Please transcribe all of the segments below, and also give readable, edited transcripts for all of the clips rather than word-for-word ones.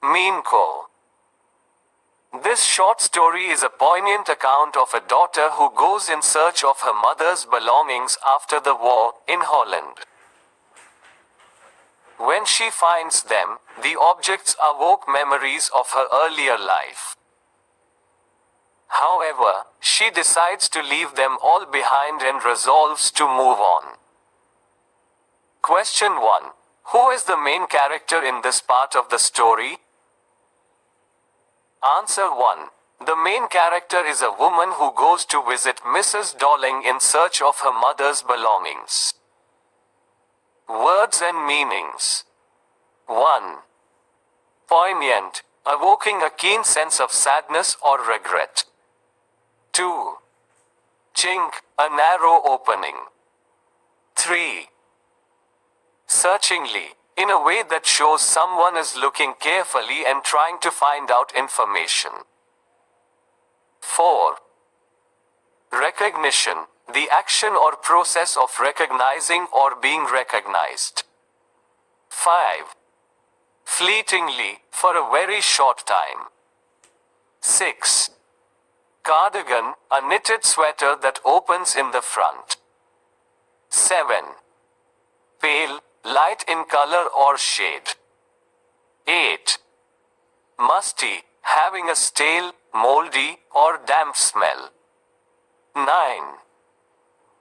Minko. This short story is a poignant account of a daughter who goes in search of her mother's belongings after the war in Holland. When she finds them, the objects evoke memories of her earlier life. However, she decides to leave them all behind and resolves to move on. Question 1. Who is the main character in this part of the story? Answer 1. The main character is a woman who goes to visit Mrs. Dolling in search of her mother's belongings. Words and meanings. 1. Poignant, evoking a keen sense of sadness or regret. 2. Chink, a narrow opening. 3. Searchingly, in a way that shows someone is looking carefully and trying to find out information. 4. Recognition, the action or process of recognizing or being recognized. 5. Fleetingly, for a very short time. 6. Cardigan, a knitted sweater that opens in the front. 7. Pale, light in color or shade. 8. Musty, having a stale, moldy, or damp smell. 9.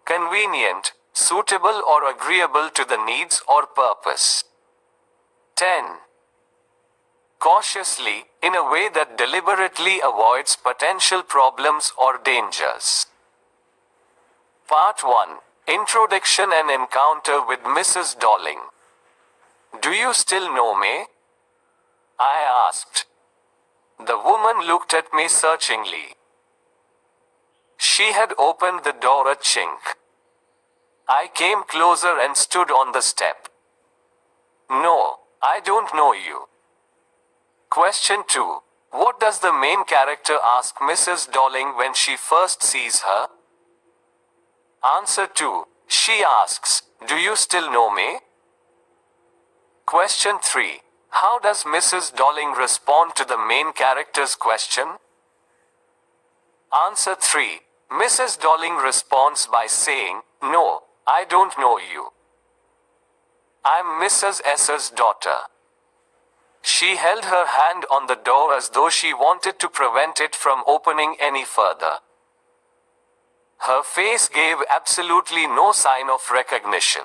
Convenient, suitable or agreeable to the needs or purpose. 10. Cautiously, in a way that deliberately avoids potential problems or dangers. Part 1. Introduction and encounter with Mrs. Dolling. Do you still know me? I asked. The woman looked at me searchingly. She had opened the door a chink. I came closer and stood on the step. No, I don't know you. Question 2. What does the main character ask Mrs. Dolling when she first sees her? Answer 2. She asks, do you still know me? Question 3. How does Mrs. Dolling respond to the main character's question? Answer 3. Mrs. Dolling responds by saying, no, I don't know you. I'm Mrs. S's daughter. She held her hand on the door as though she wanted to prevent it from opening any further. Her face gave absolutely no sign of recognition.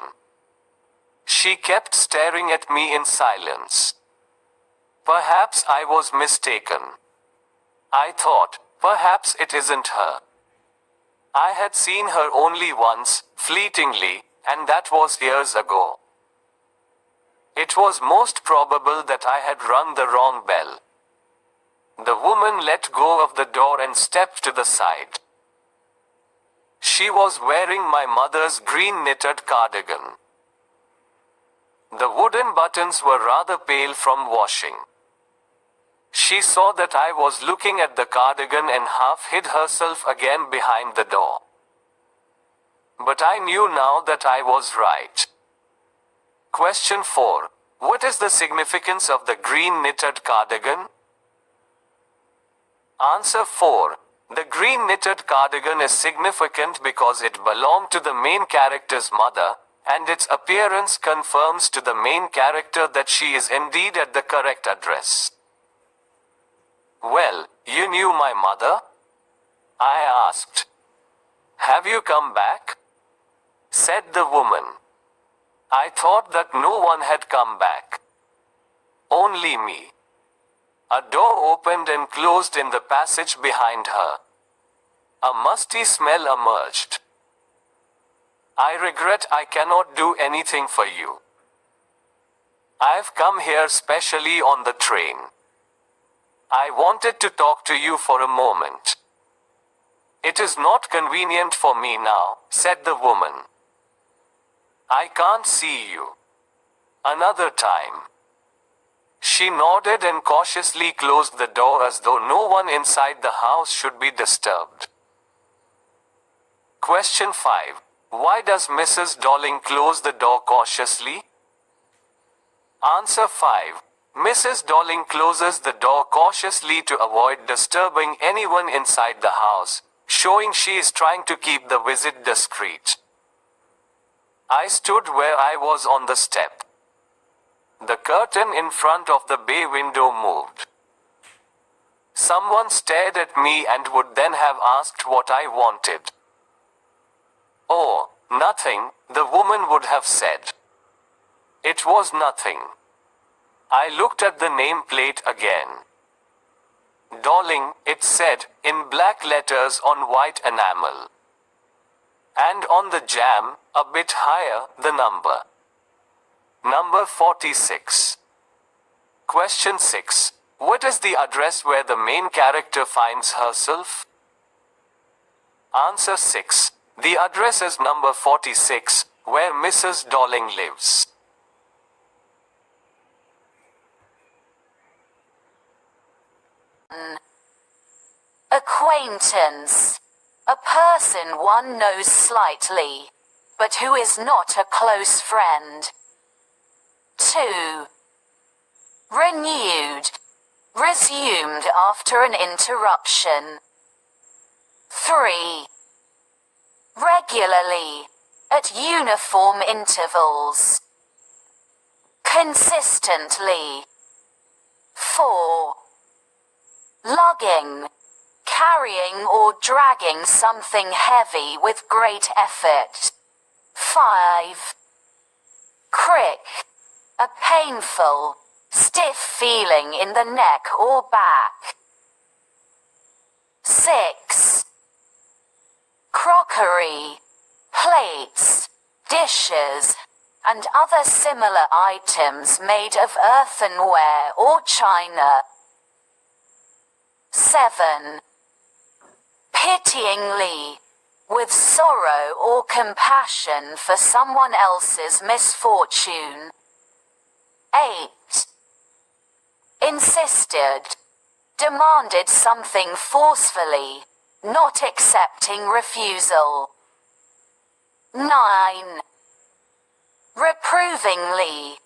She kept staring at me in silence. Perhaps I was mistaken. I thought, perhaps it isn't her. I had seen her only once, fleetingly, and that was years ago. It was most probable that I had rung the wrong bell. The woman let go of the door and stepped to the side. She was wearing my mother's green knitted cardigan. The wooden buttons were rather pale from washing. She saw that I was looking at the cardigan and half hid herself again behind the door. But I knew now that I was right. Question 4. What is the significance of the green knitted cardigan? Answer 4. The green knitted cardigan is significant because it belonged to the main character's mother, and its appearance confirms to the main character that she is indeed at the correct address. Well, you knew my mother? I asked. Have you come back? Said the woman. I thought that no one had come back. Only me. A door opened and closed in the passage behind her. A musty smell emerged. I regret I cannot do anything for you. I've come here specially on the train. I wanted to talk to you for a moment. It is not convenient for me now, said the woman. I can't see you. Another time. She nodded and cautiously closed the door as though no one inside the house should be disturbed. Question 5. Why does Mrs. Dolling close the door cautiously? Answer 5. Mrs. Darling closes the door cautiously to avoid disturbing anyone inside the house, showing she is trying to keep the visit discreet. I stood where I was on the step. The curtain in front of the bay window moved. Someone stared at me and would then have asked what I wanted. "Oh, nothing," the woman would have said. It was nothing. I looked at the nameplate again. Darling, it said, in black letters on white enamel. And on the jamb, a bit higher, the number. Number 46. Question 6. What is the address where the main character finds herself? Answer 6. The address is number 46, where Mrs. Darling lives. Acquaintance. A person one knows slightly, but who is not a close friend. 2. Renewed. Resumed after an interruption. 3. Regularly. At uniform intervals. Consistently. 4. Lugging. Carrying or dragging something heavy with great effort. 5. Crick. A painful, stiff feeling in the neck or back. 6. Crockery. Plates, dishes, and other similar items made of earthenware or china. 7. Pityingly, with sorrow or compassion for someone else's misfortune. 8. Insisted, demanded something forcefully, not accepting refusal. 9. Reprovingly,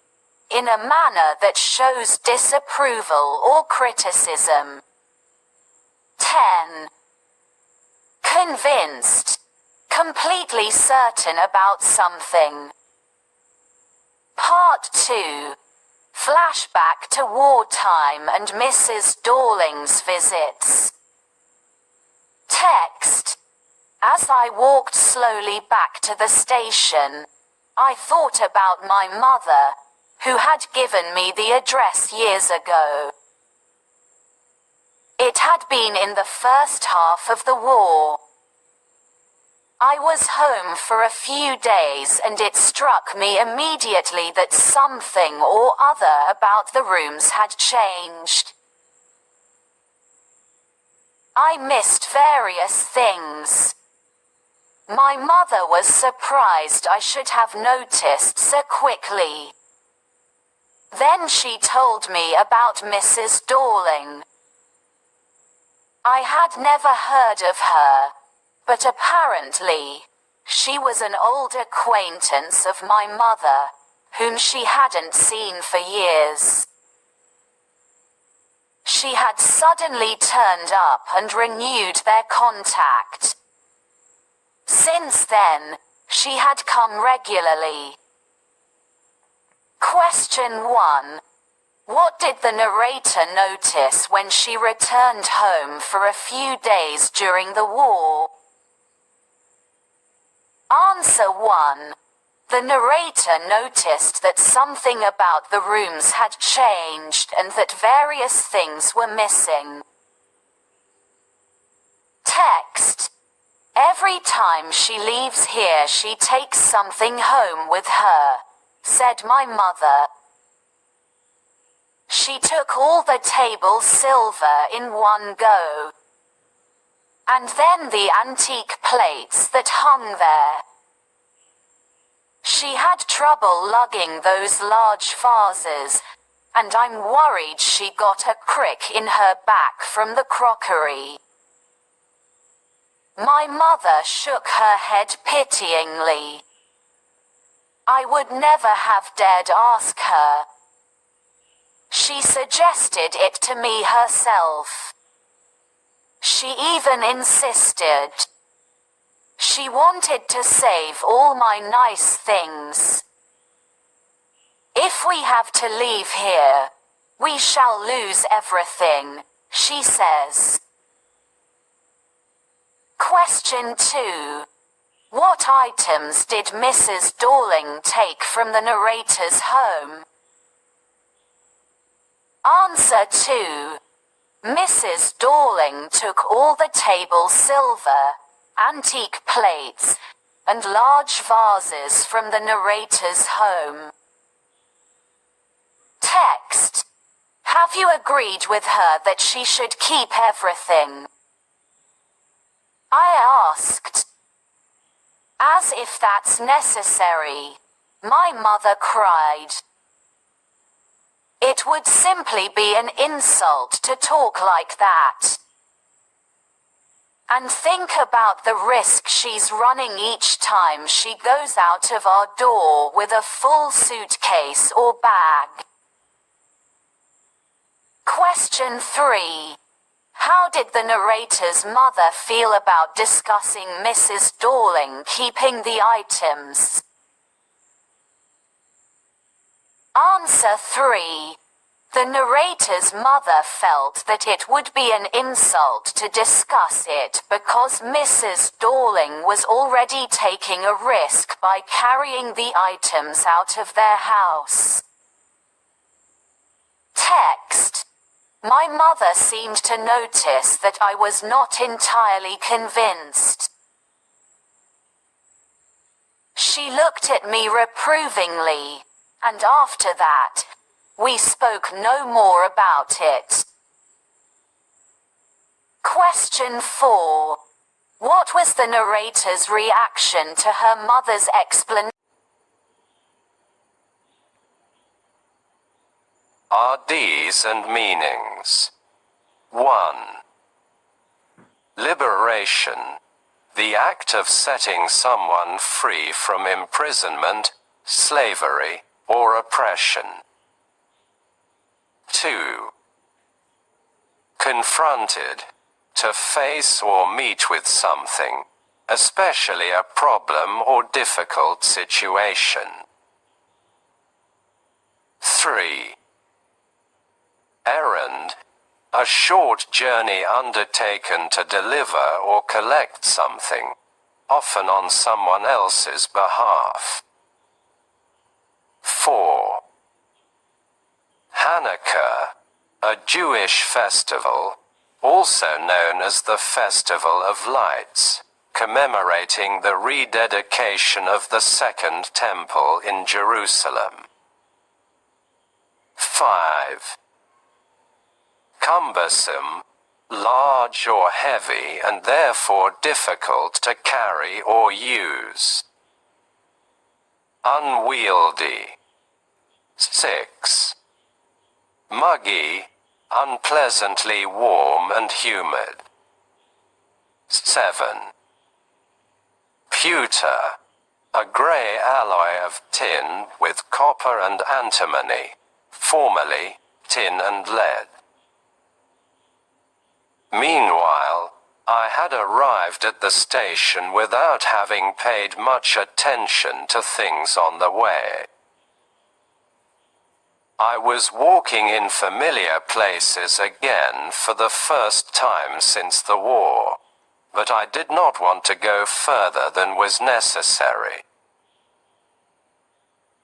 in a manner that shows disapproval or criticism. 10. Convinced, completely certain about something. Part 2. Flashback to wartime and Mrs. Darling's visits. Text. As I walked slowly back to the station, I thought about my mother, who had given me the address years ago. It had been in the first half of the war. I was home for a few days and it struck me immediately that something or other about the rooms had changed. I missed various things. My mother was surprised I should have noticed so quickly. Then she told me about Mrs. Darling. I had never heard of her, but apparently, she was an old acquaintance of my mother, whom she hadn't seen for years. She had suddenly turned up and renewed their contact. Since then, she had come regularly. Question 1. What did the narrator notice when she returned home for a few days during the war? Answer 1. The narrator noticed that something about the rooms had changed and that various things were missing. Text. Every time she leaves here she takes something home with her, said my mother. She took all the table silver in one go. And then the antique plates that hung there. She had trouble lugging those large vases, and I'm worried she got a crick in her back from the crockery. My mother shook her head pityingly. I would never have dared ask her. She suggested it to me herself. She even insisted. She wanted to save all my nice things. If we have to leave here, we shall lose everything, she says. Question 2. What items did Mrs. Dorling take from the narrator's home? Answer 2. Mrs. Dorling took all the table silver, antique plates, and large vases from the narrator's home. Text. Have you agreed with her that she should keep everything? I asked. As if that's necessary. My mother cried. It would simply be an insult to talk like that. And think about the risk she's running each time she goes out of our door with a full suitcase or bag. Question 3. How did the narrator's mother feel about discussing Mrs. Dorling keeping the items? Answer 3. The narrator's mother felt that it would be an insult to discuss it because Mrs. Dorling was already taking a risk by carrying the items out of their house. Text. My mother seemed to notice that I was not entirely convinced. She looked at me reprovingly, and after that, we spoke no more about it. Question 4. What was the narrator's reaction to her mother's explanation? RDs and meanings. 1. Liberation. The act of setting someone free from imprisonment, slavery, or oppression. 2. Confronted. To face or meet with something, especially a problem or difficult situation. 3. Errand. A short journey undertaken to deliver or collect something, often on someone else's behalf. 4. Hanukkah. A Jewish festival, also known as the Festival of Lights, commemorating the rededication of the Second Temple in Jerusalem. 5. Cumbersome, large or heavy and therefore difficult to carry or use. Unwieldy. 6. Muggy, unpleasantly warm and humid. 7. Pewter, a grey alloy of tin with copper and antimony, formerly tin and lead. Meanwhile, I had arrived at the station without having paid much attention to things on the way. I was walking in familiar places again for the first time since the war, but I did not want to go further than was necessary.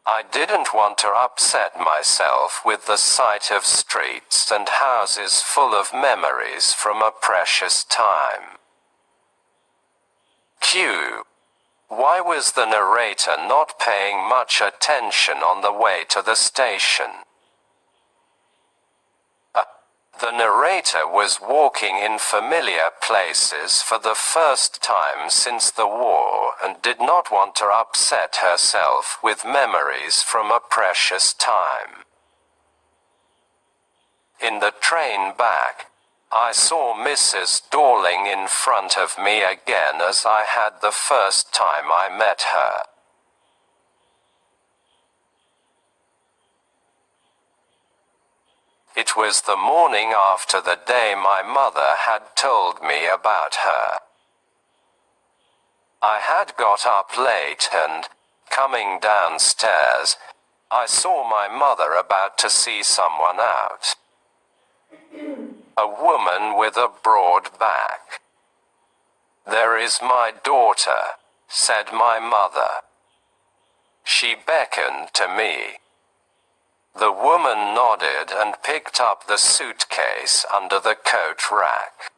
I didn't want to upset myself with the sight of streets and houses full of memories from a precious time. Q. Why was the narrator not paying much attention on the way to the station? The narrator was walking in familiar places for the first time since the war and did not want to upset herself with memories from a precious time. In the train back, I saw Mrs. Dorling in front of me again as I had the first time I met her. It was the morning after the day my mother had told me about her. I had got up late and, coming downstairs, I saw my mother about to see someone out. A woman with a broad back. "There is my daughter," said my mother. She beckoned to me. The woman nodded and picked up the suitcase under the coat rack.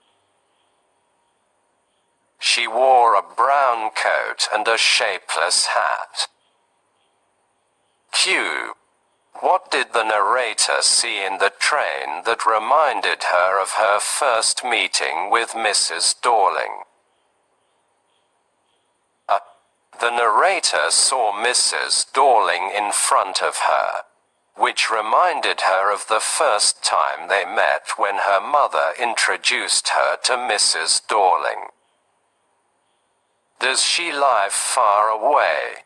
She wore a brown coat and a shapeless hat. Q. What did the narrator see in the train that reminded her of her first meeting with Mrs. Dorling? The narrator saw Mrs. Dorling in front of her, which reminded her of the first time they met when her mother introduced her to Mrs. Dorling. Does she live far away?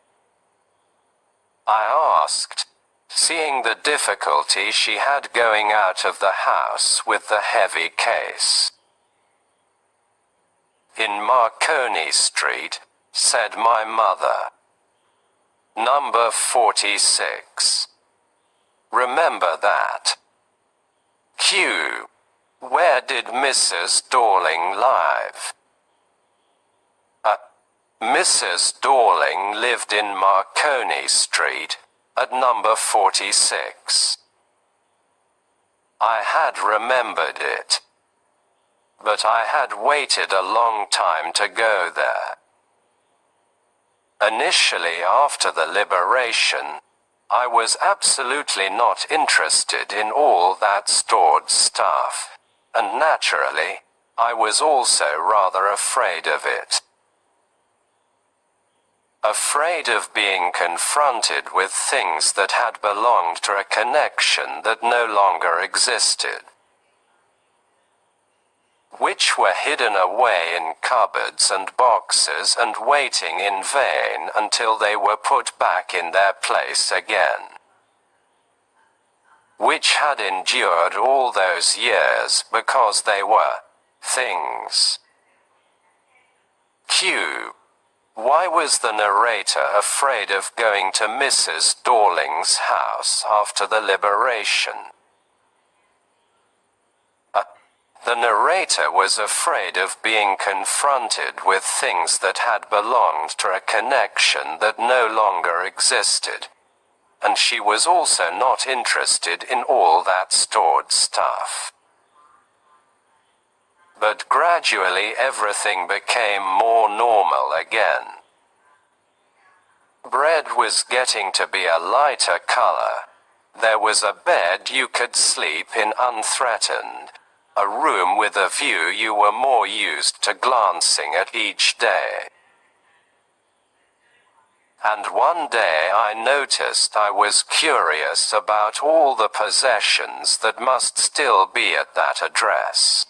I asked, seeing the difficulty she had going out of the house with the heavy case. In Marconi Street, said my mother. Number 46. Remember that. Q. Where did Mrs. Dorling live? Mrs. Dorling lived in Marconi Street at number 46. I had remembered it, but I had waited a long time to go there. Initially, after the liberation, I was absolutely not interested in all that stored stuff, and naturally, I was also rather afraid of it. Afraid of being confronted with things that had belonged to a connection that no longer existed, which were hidden away in cupboards and boxes and waiting in vain until they were put back in their place again, which had endured all those years because they were things. Q. Why was the narrator afraid of going to Mrs. Dorling's house after the liberation? The narrator was afraid of being confronted with things that had belonged to a connection that no longer existed, and she was also not interested in all that stored stuff. But gradually everything became more normal again. Bread was getting to be a lighter color. There was a bed you could sleep in unthreatened, a room with a view you were more used to glancing at each day. And one day I noticed I was curious about all the possessions that must still be at that address.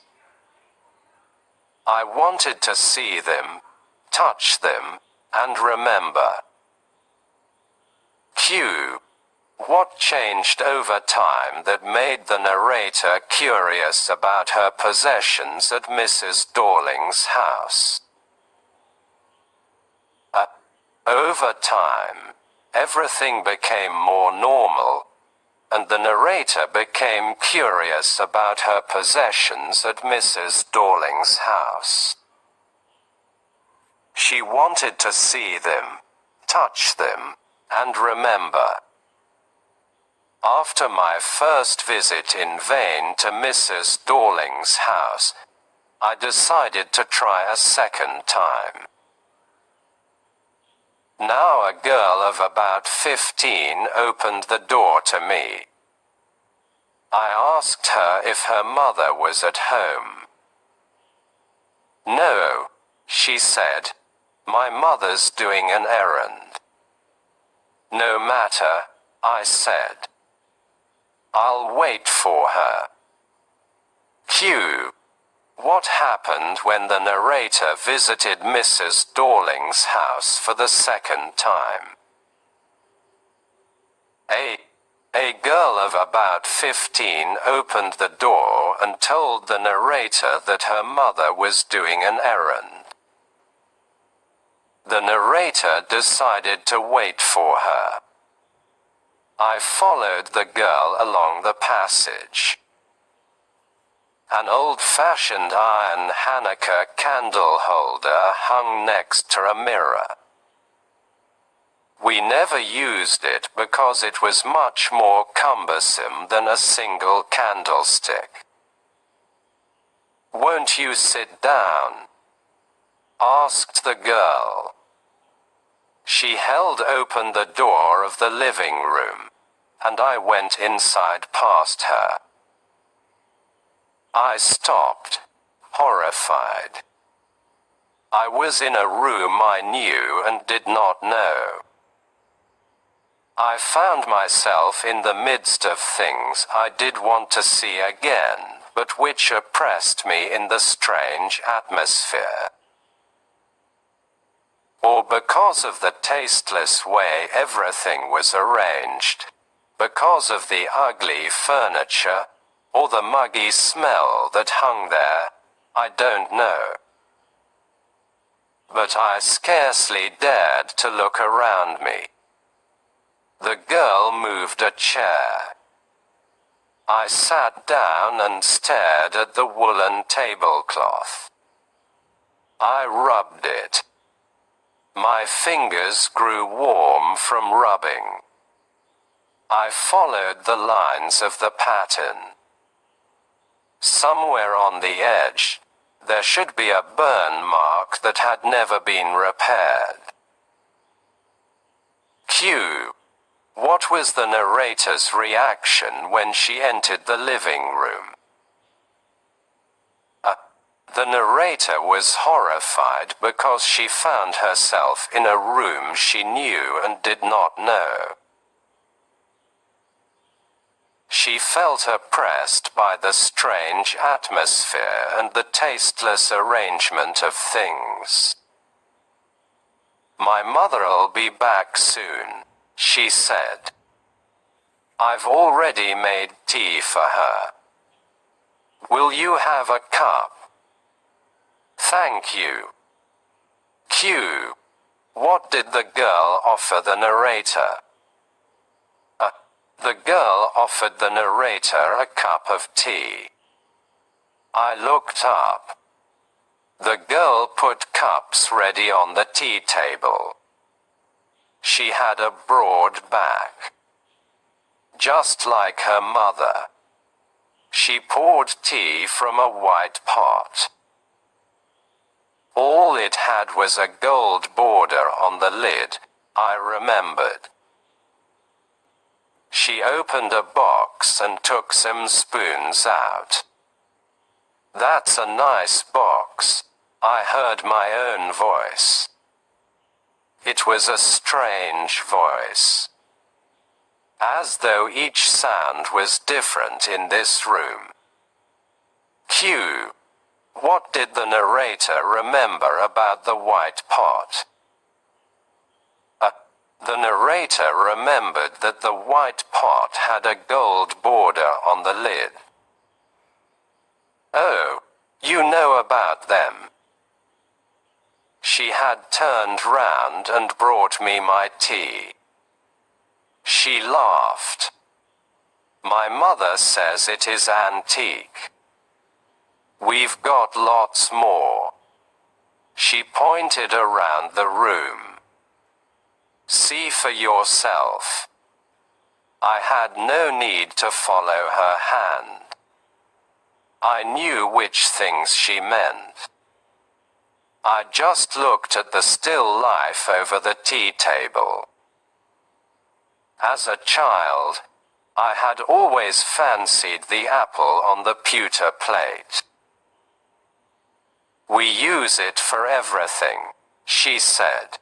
I wanted to see them, touch them, and remember. Q. What changed over time that made the narrator curious about her possessions at Mrs. Dorling's house? Over time, everything became more normal, and the narrator became curious about her possessions at Mrs. Dorling's house. She wanted to see them, touch them, and remember. After my first visit in vain to Mrs. Dorling's house, I decided to try a second time. Now a girl of about 15 opened the door to me. I asked her if her mother was at home. "No," she said, "my mother's doing an errand." "No matter," I said. "I'll wait for her." Q. What happened when the narrator visited Mrs. Dorling's house for the second time? A A girl of about 15 opened the door and told the narrator that her mother was doing an errand. The narrator decided to wait for her. I followed the girl along the passage. An old-fashioned iron Hanukkah candle holder hung next to a mirror. We never used it because it was much more cumbersome than a single candlestick. "Won't you sit down?" asked the girl. She held open the door of the living room, and I went inside past her. I stopped, horrified. I was in a room I knew and did not know. I found myself in the midst of things I did want to see again, but which oppressed me in the strange atmosphere. Or because of the tasteless way everything was arranged, because of the ugly furniture, or the muggy smell that hung there, I don't know. But I scarcely dared to look around me. The girl moved a chair. I sat down and stared at the woolen tablecloth. I rubbed it. My fingers grew warm from rubbing. I followed the lines of the pattern. Somewhere on the edge, there should be a burn mark that had never been repaired. Q. What was the narrator's reaction when she entered the living room? The narrator was horrified because she found herself in a room she knew and did not know. She felt oppressed by the strange atmosphere and the tasteless arrangement of things. "My mother'll be back soon," she said. "I've already made tea for her. Will you have a cup?" "Thank you." Q. What did the girl offer the narrator? The girl offered the narrator a cup of tea. I looked up. The girl put cups ready on the tea table. She had a broad back, just like her mother. She poured tea from a white pot. All it had was a gold border on the lid, I remembered. She opened a box and took some spoons out. "That's a nice box," I heard my own voice. It was a strange voice, as though each sound was different in this room. Q. What did the narrator remember about the white pot? The narrator remembered that the white pot had a gold border on the lid. "Oh, you know about them." She had turned round and brought me my tea. She laughed. "My mother says it is antique. We've got lots more." She pointed around the room. "See for yourself." I had no need to follow her hand. I knew which things she meant. I just looked at the still life over the tea table. As a child, I had always fancied the apple on the pewter plate. "We use it for everything," she said.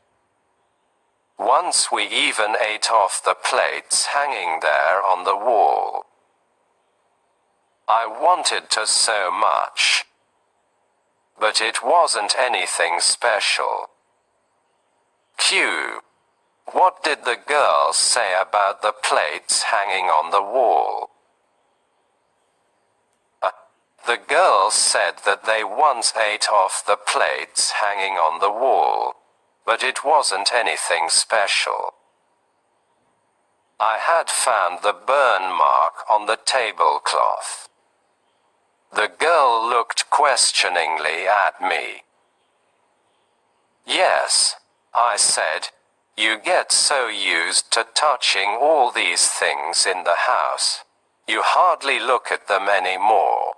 Once we even ate off the plates hanging there on the wall. I wanted to so much. But it wasn't anything special. Q. What did the girls say about the plates hanging on the wall? The girls said that they once ate off the plates hanging on the wall, but it wasn't anything special. I had found the burn mark on the tablecloth. The girl looked questioningly at me. Yes, I said, you get so used to touching all these things in the house. You hardly look at them anymore.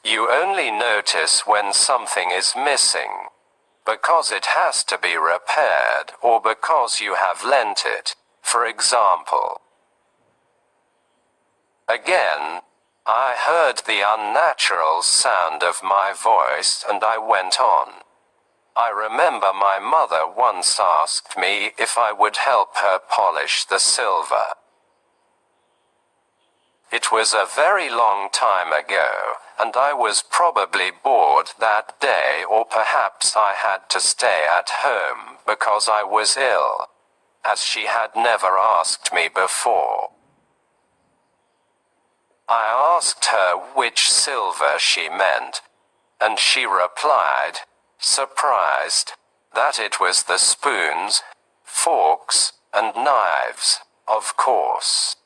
You only notice when something is missing, because it has to be repaired or because you have lent it, for example. Again, I heard the unnatural sound of my voice and I went on. I remember my mother once asked me if I would help her polish the silver. It was a very long time ago, and I was probably bored that day, or perhaps I had to stay at home because I was ill, as she had never asked me before. I asked her which silver she meant, and she replied, surprised, that it was the spoons, forks, and knives, of course.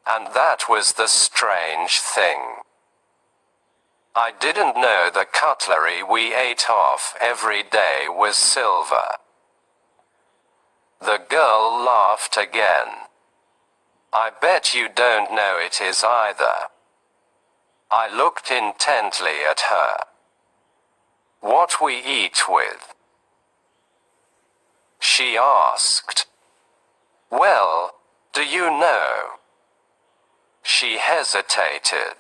And that was the strange thing. I didn't know the cutlery we ate off every day was silver. The girl laughed again. I bet you don't know it is either. I looked intently at her. What we eat with? She asked. Well, do you know? She hesitated.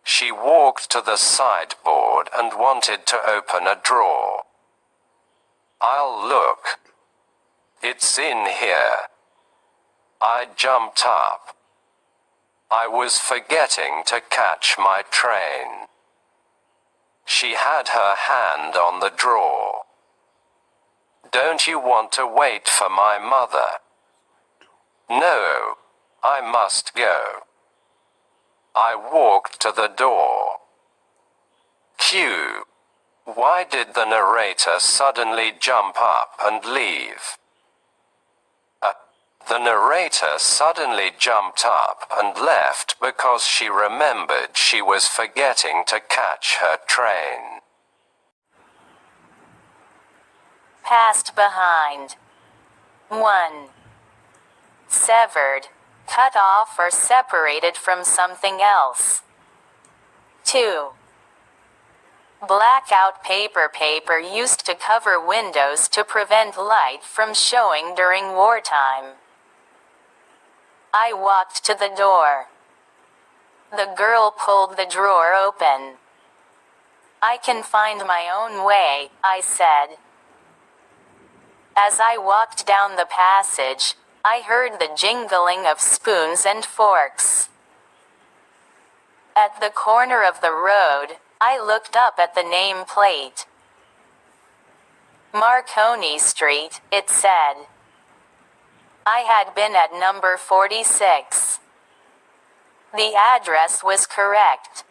She walked to the sideboard and wanted to open a drawer. I'll look. It's in here. I jumped up. I was forgetting to catch my train. She had her hand on the drawer. Don't you want to wait for my mother? No. I must go. I walked to the door. Q. Why did the narrator suddenly jump up and leave? The narrator suddenly jumped up and left because she remembered she was forgetting to catch her train. Passed behind. 1. Severed, cut off or separated from something else. 2. Blackout paper used to cover windows to prevent light from showing during wartime. I walked to the door. The girl pulled the drawer open. I can find my own way, I said. As I walked down the passage, I heard the jingling of spoons and forks. At the corner of the road, I looked up at the nameplate. Marconi Street, it said. I had been at number 46. The address was correct.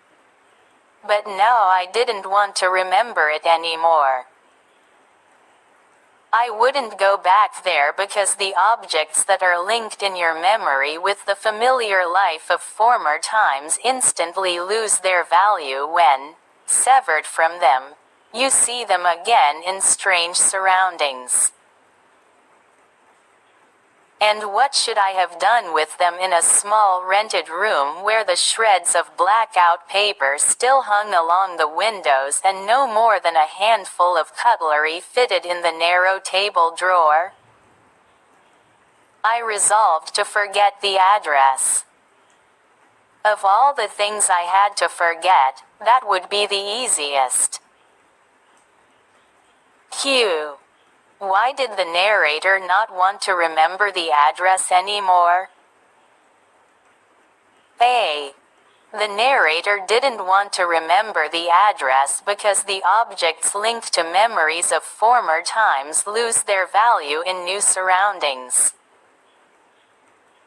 But now I didn't want to remember it anymore. I wouldn't go back there because the objects that are linked in your memory with the familiar life of former times instantly lose their value when, severed from them, you see them again in strange surroundings. And what should I have done with them in a small rented room where the shreds of blackout paper still hung along the windows and no more than a handful of cutlery fitted in the narrow table drawer? I resolved to forget the address. Of all the things I had to forget, that would be the easiest. Q. Why did the narrator not want to remember the address anymore? A. The narrator didn't want to remember the address because the objects linked to memories of former times lose their value in new surroundings.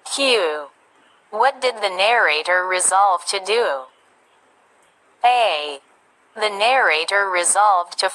Q. What did the narrator resolve to do? A. The narrator resolved to